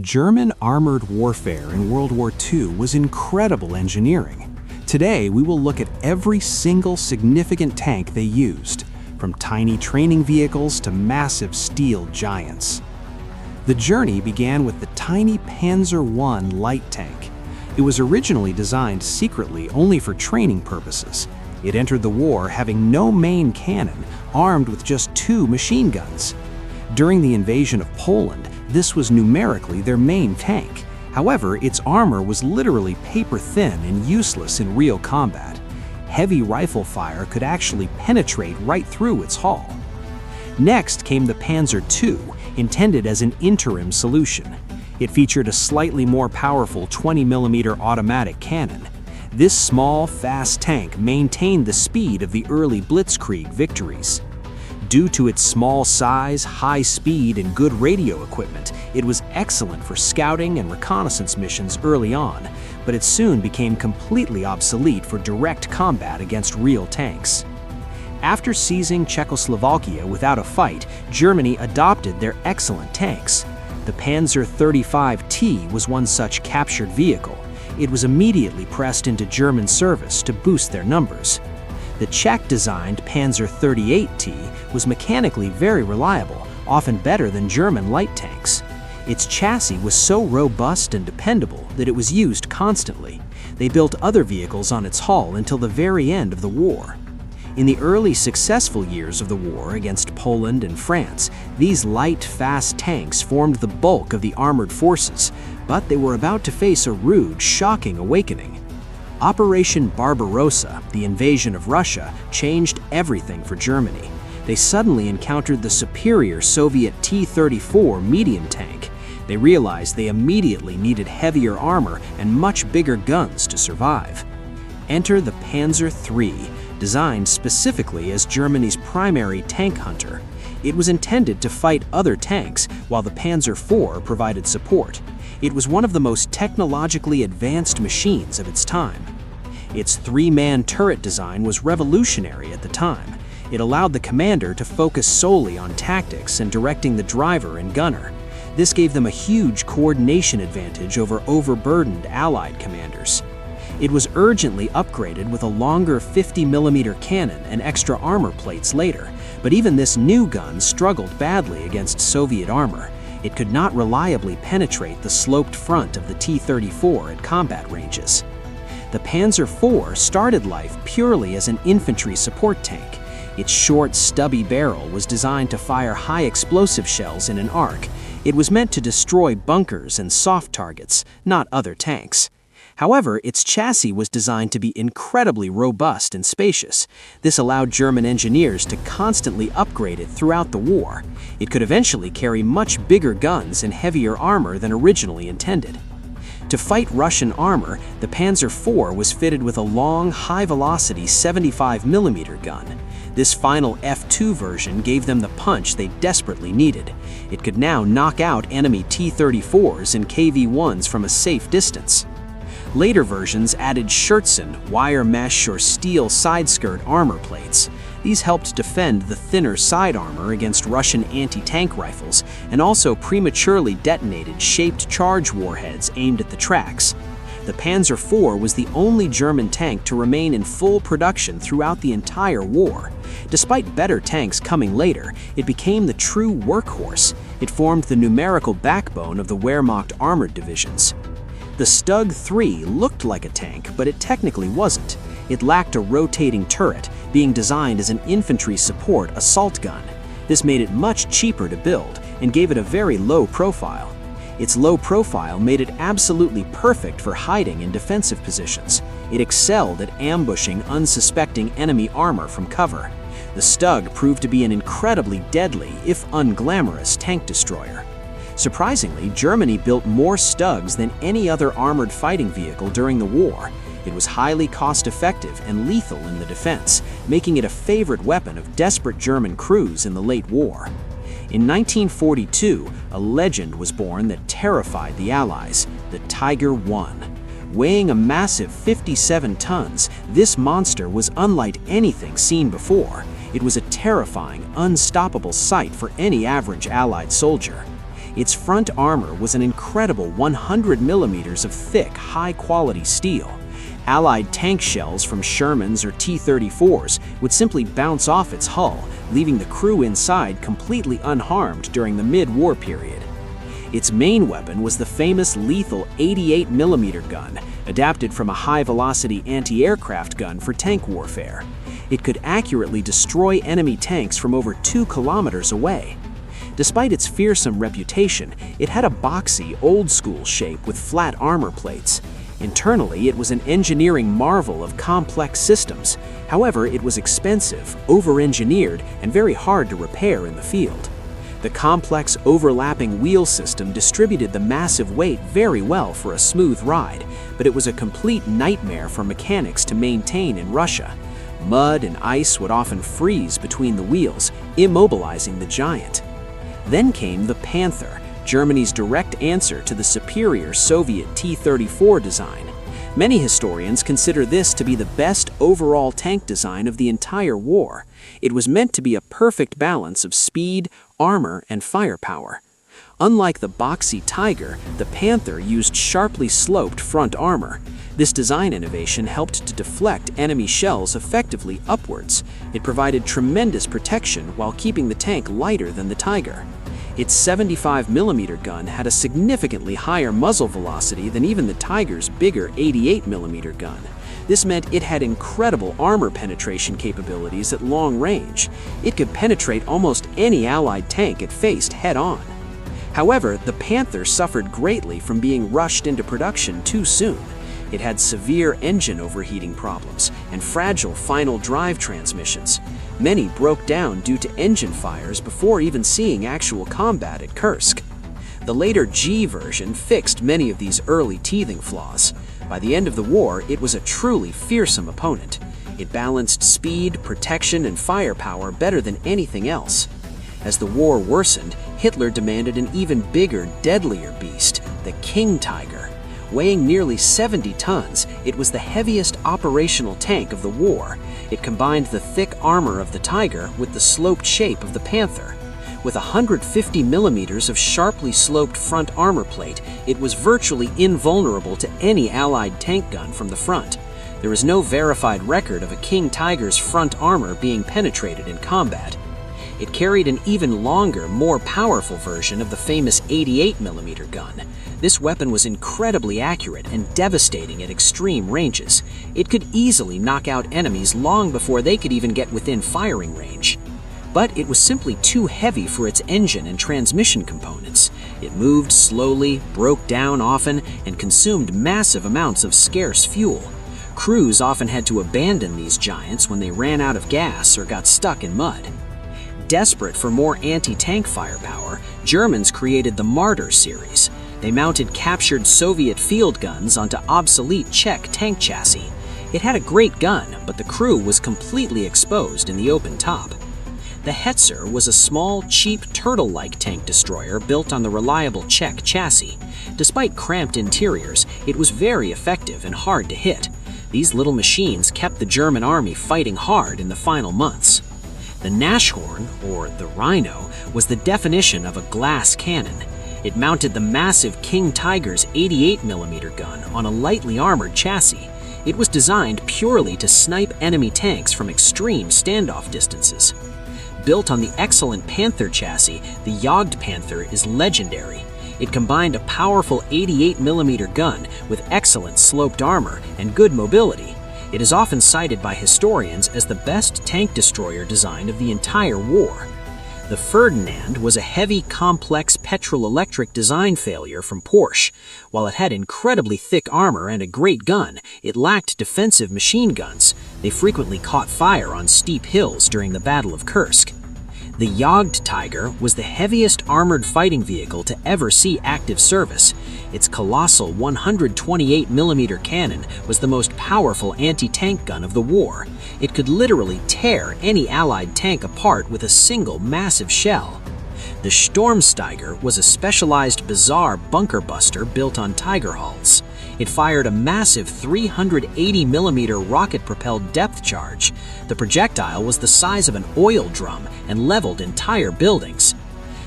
German armored warfare in World War II was incredible engineering. Today, we will look at every single significant tank they used, from tiny training vehicles to massive steel giants. The journey began with the tiny Panzer I light tank. It was originally designed secretly only for training purposes. It entered the war having no main cannon, armed with just 2 machine guns. During the invasion of Poland, this was numerically their main tank. However, its armor was literally paper-thin and useless in real combat. Heavy rifle fire could actually penetrate right through its hull. Next came the Panzer II, intended as an interim solution. It featured a slightly more powerful 20mm automatic cannon. This small, fast tank maintained the speed of the early Blitzkrieg victories. Due to its small size, high speed, and good radio equipment, it was excellent for scouting and reconnaissance missions early on, but it soon became completely obsolete for direct combat against real tanks. After seizing Czechoslovakia without a fight, Germany adopted their excellent tanks. The Panzer 35T was one such captured vehicle. It was immediately pressed into German service to boost their numbers. The Czech-designed Panzer 38T was mechanically very reliable, often better than German light tanks. Its chassis was so robust and dependable that it was used constantly. They built other vehicles on its hull until the very end of the war. In the early successful years of the war against Poland and France, these light, fast tanks formed the bulk of the armored forces, but they were about to face a rude, shocking awakening. Operation Barbarossa, the invasion of Russia, changed everything for Germany. They suddenly encountered the superior Soviet T-34 medium tank. They realized they immediately needed heavier armor and much bigger guns to survive. Enter the Panzer III, designed specifically as Germany's primary tank hunter. It was intended to fight other tanks, while the Panzer IV provided support. It was one of the most technologically advanced machines of its time. Its 3-man turret design was revolutionary at the time. It allowed the commander to focus solely on tactics and directing the driver and gunner. This gave them a huge coordination advantage over overburdened Allied commanders. It was urgently upgraded with a longer 50mm cannon and extra armor plates later, but even this new gun struggled badly against Soviet armor. It could not reliably penetrate the sloped front of the T-34 at combat ranges. The Panzer IV started life purely as an infantry support tank. Its short, stubby barrel was designed to fire high explosive shells in an arc. It was meant to destroy bunkers and soft targets, not other tanks. However, its chassis was designed to be incredibly robust and spacious. This allowed German engineers to constantly upgrade it throughout the war. It could eventually carry much bigger guns and heavier armor than originally intended. To fight Russian armor, the Panzer IV was fitted with a long, high-velocity 75mm gun. This final F2 version gave them the punch they desperately needed. It could now knock out enemy T-34s and KV-1s from a safe distance. Later versions added Scherzen, wire mesh or steel side skirt armor plates. These helped defend the thinner side armor against Russian anti-tank rifles and also prematurely detonated shaped charge warheads aimed at the tracks. The Panzer IV was the only German tank to remain in full production throughout the entire war. Despite better tanks coming later, it became the true workhorse. It formed the numerical backbone of the Wehrmacht armored divisions. The StuG III looked like a tank, but it technically wasn't. It lacked a rotating turret, being designed as an infantry support assault gun. This made it much cheaper to build and gave it a very low profile. Its low profile made it absolutely perfect for hiding in defensive positions. It excelled at ambushing unsuspecting enemy armor from cover. The StuG proved to be an incredibly deadly, if unglamorous, tank destroyer. Surprisingly, Germany built more StuGs than any other armored fighting vehicle during the war. It was highly cost-effective and lethal in the defense, making it a favorite weapon of desperate German crews in the late war. In 1942, a legend was born that terrified the Allies, the Tiger I. Weighing a massive 57 tons, this monster was unlike anything seen before. It was a terrifying, unstoppable sight for any average Allied soldier. Its front armor was an incredible 100 millimeters of thick, high-quality steel. Allied tank shells from Shermans or T-34s would simply bounce off its hull, leaving the crew inside completely unharmed during the mid-war period. Its main weapon was the famous lethal 88 millimeter gun, adapted from a high-velocity anti-aircraft gun for tank warfare. It could accurately destroy enemy tanks from over 2 kilometers away. Despite its fearsome reputation, it had a boxy, old-school shape with flat armor plates. Internally, it was an engineering marvel of complex systems. However, it was expensive, over-engineered, and very hard to repair in the field. The complex overlapping wheel system distributed the massive weight very well for a smooth ride, but it was a complete nightmare for mechanics to maintain in Russia. Mud and ice would often freeze between the wheels, immobilizing the giant. Then came the Panther, Germany's direct answer to the superior Soviet T-34 design. Many historians consider this to be the best overall tank design of the entire war. It was meant to be a perfect balance of speed, armor, and firepower. Unlike the boxy Tiger, the Panther used sharply sloped front armor. This design innovation helped to deflect enemy shells effectively upwards. It provided tremendous protection while keeping the tank lighter than the Tiger. Its 75 millimeter gun had a significantly higher muzzle velocity than even the Tiger's bigger 88 millimeter gun. This meant it had incredible armor penetration capabilities at long range. It could penetrate almost any Allied tank it faced head-on. However, the Panther suffered greatly from being rushed into production too soon. It had severe engine overheating problems and fragile final drive transmissions. Many broke down due to engine fires before even seeing actual combat at Kursk. The later G version fixed many of these early teething flaws. By the end of the war, it was a truly fearsome opponent. It balanced speed, protection, and firepower better than anything else. As the war worsened, Hitler demanded an even bigger, deadlier beast, the King Tiger. Weighing nearly 70 tons, it was the heaviest operational tank of the war. It combined the thick armor of the Tiger with the sloped shape of the Panther. With 150 millimeters of sharply sloped front armor plate, it was virtually invulnerable to any Allied tank gun from the front. There is no verified record of a King Tiger's front armor being penetrated in combat. It carried an even longer, more powerful version of the famous 88 millimeter gun. This weapon was incredibly accurate and devastating at extreme ranges. It could easily knock out enemies long before they could even get within firing range. But it was simply too heavy for its engine and transmission components. It moved slowly, broke down often, and consumed massive amounts of scarce fuel. Crews often had to abandon these giants when they ran out of gas or got stuck in mud. Desperate for more anti-tank firepower, Germans created the Marder series. They mounted captured Soviet field guns onto obsolete Czech tank chassis. It had a great gun, but the crew was completely exposed in the open top. The Hetzer was a small, cheap, turtle-like tank destroyer built on the reliable Czech chassis. Despite cramped interiors, it was very effective and hard to hit. These little machines kept the German army fighting hard in the final months. The Nashorn, or the Rhino, was the definition of a glass cannon. It mounted the massive King Tiger's 88 millimeter gun on a lightly armored chassis. It was designed purely to snipe enemy tanks from extreme standoff distances. Built on the excellent Panther chassis, the Jagdpanther is legendary. It combined a powerful 88 millimeter gun with excellent sloped armor and good mobility. It is often cited by historians as the best tank destroyer design of the entire war. The Ferdinand was a heavy, complex petrol-electric design failure from Porsche. While it had incredibly thick armor and a great gun, it lacked defensive machine guns. They frequently caught fire on steep hills during the Battle of Kursk. The Jagdtiger was the heaviest armored fighting vehicle to ever see active service. Its colossal 128 millimeter cannon was the most powerful anti-tank gun of the war. It could literally tear any Allied tank apart with a single massive shell. The Sturmsteiger was a specialized bizarre bunker buster built on Tiger hulls. It fired a massive 380 millimeter rocket-propelled depth charge. The projectile was the size of an oil drum and leveled entire buildings.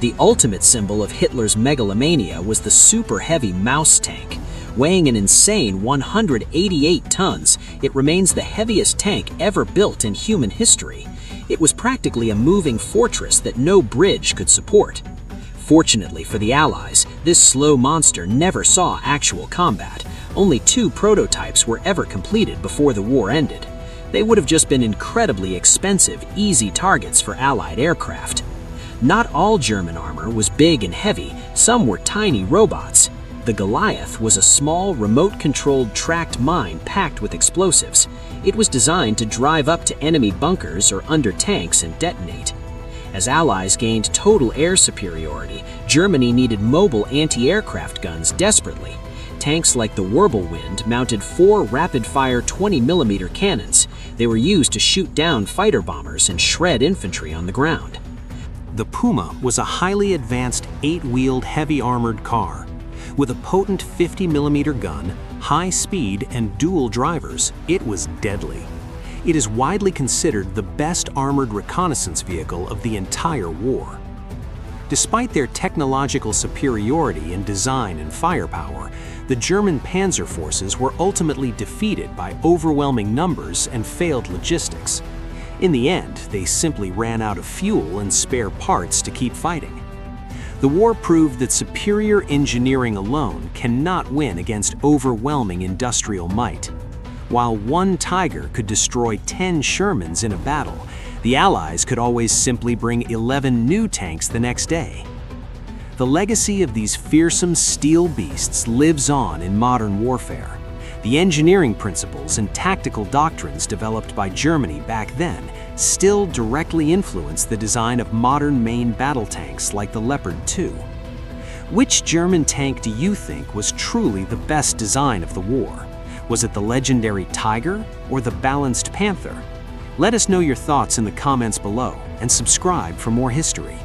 The ultimate symbol of Hitler's megalomania was the super-heavy Maus tank. Weighing an insane 188 tons, it remains the heaviest tank ever built in human history. It was practically a moving fortress that no bridge could support. Fortunately for the Allies, this slow monster never saw actual combat. Only 2 prototypes were ever completed before the war ended. They would have just been incredibly expensive, easy targets for Allied aircraft. Not all German armor was big and heavy, some were tiny robots. The Goliath was a small, remote-controlled tracked mine packed with explosives. It was designed to drive up to enemy bunkers or under tanks and detonate. As Allies gained total air superiority, Germany needed mobile anti-aircraft guns desperately. Tanks like the Wirbelwind mounted 4 rapid-fire 20mm cannons. They were used to shoot down fighter bombers and shred infantry on the ground. The Puma was a highly advanced 8-wheeled heavy armored car. With a potent 50mm gun, high speed, and dual drivers, it was deadly. It is widely considered the best armored reconnaissance vehicle of the entire war. Despite their technological superiority in design and firepower, the German panzer forces were ultimately defeated by overwhelming numbers and failed logistics. In the end, they simply ran out of fuel and spare parts to keep fighting. The war proved that superior engineering alone cannot win against overwhelming industrial might. While one Tiger could destroy 10 Shermans in a battle, the Allies could always simply bring 11 new tanks the next day. The legacy of these fearsome steel beasts lives on in modern warfare. The engineering principles and tactical doctrines developed by Germany back then still directly influence the design of modern main battle tanks like the Leopard 2. Which German tank do you think was truly the best design of the war? Was it the legendary Tiger or the balanced Panther? Let us know your thoughts in the comments below and subscribe for more history.